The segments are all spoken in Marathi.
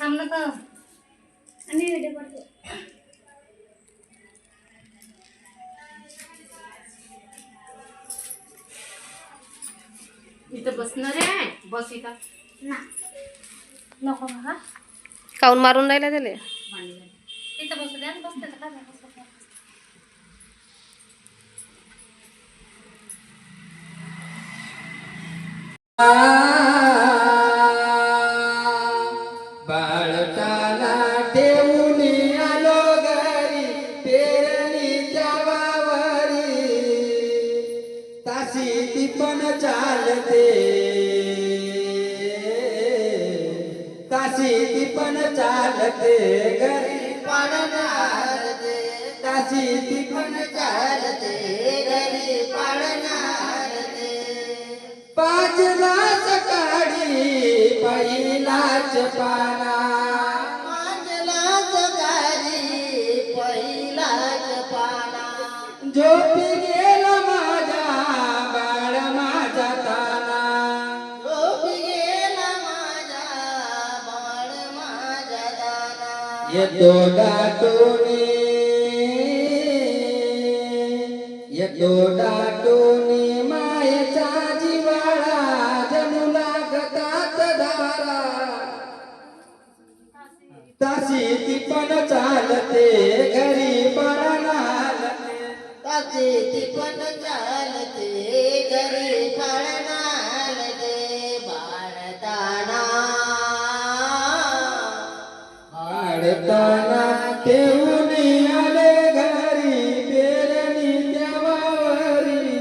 थांब ना तर आम्ही व्हिडिओ करतो. इथं बसणार आहे. बस इथं ना नको मला काऊन मारून राहिला त्याले? इथं बसू द्या. बसते तर काय बसू. बाळताना ठेवून आलो घरी पेरणीच्या वावरी ताशी ती पण चालते ताशी ती पण चालते घरी पाळणार दे ताशी ती पण चालते घरी पाळणार दे पाचला सकाळी पहिलाच पाना पाचला सकाळी पहिलाच पाना झोपी गेला माझा बाळ माझा ताना झोपी गेला माझा बाळ माझा ताना येतो दाटूनी मायेचा जिवाळा जणू लागतात धारा ताशी ती पण चालते घरी पळणार ताशी ती पण चालते घरी पळणार बाळताना ठेवून आले घरी पेरणी देवावरी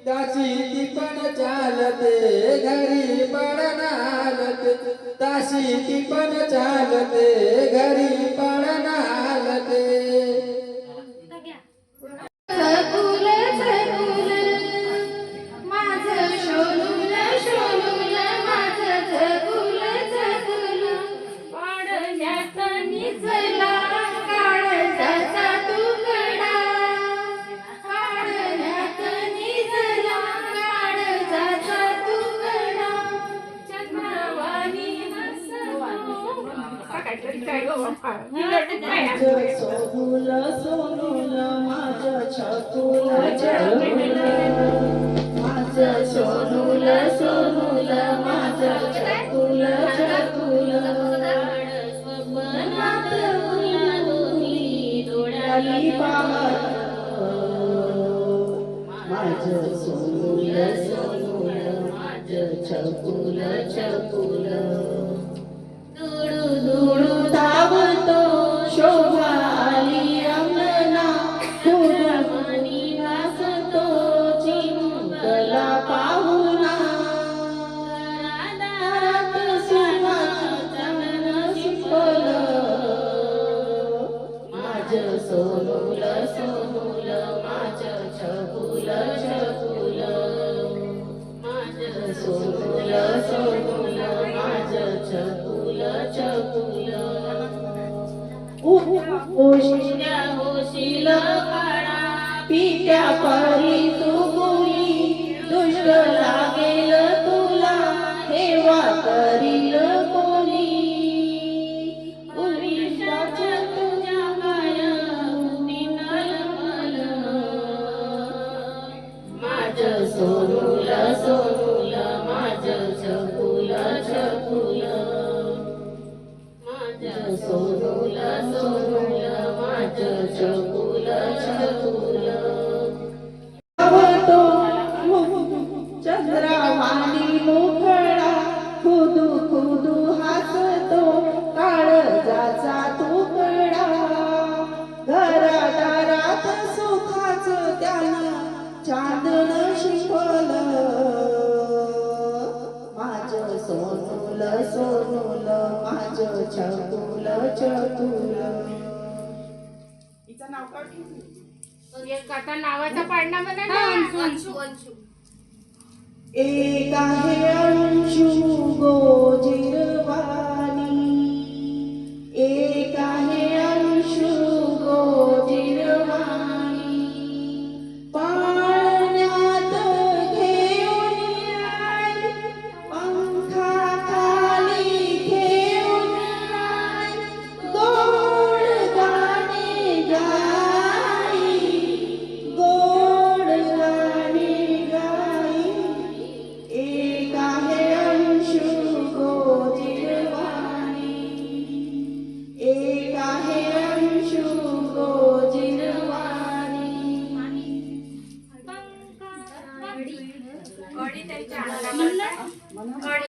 ताशी ती पण चालते घरी पळणार ताशी ती पण चालते घरी पळणार सोनूल सोनूल माझं छकुल छकुल माझं सोनूल सोनूल माझं छकुल छकुल स्वप्नात उलगुली डोळ्याली पाहत माझं सोनूल सोनूल माझं छकुल छकुल दुडू दुडू धावतो शोभा आली अंगणा फुलमणी वासतो चिमुकला पाहुणा घरादारात सुवासिनीचं शिपलं माझं सोनूल सोनूल माझं छकुल छकुल माझं सोनूल सोनूल माझं छकुल छकुल होशिल्या होशील काळा पित्या परी तू बोली दुष्ट लागेल तुला हेवा करील कोणी उरिष्टाच्या तुझ्या गाय निनलमल माझं सोनूल सोनूल माझं छकुल छकुल माझं सोनूल सोनूल माझं छकुल छकुल धावतो चंद्रवाणी मुखडा खुदू खुदू हसतो काळजाचा तुकडा घरादारात सुखाचं त्यानं चांदण शिकवलं माझं सोनूल सोनूल माझं छकुल छकुल हिचं नाव काय? एक आता नावाचा पाडणा म्हणा ना. अंशू अंशू अंशू एक आहे अंशू गो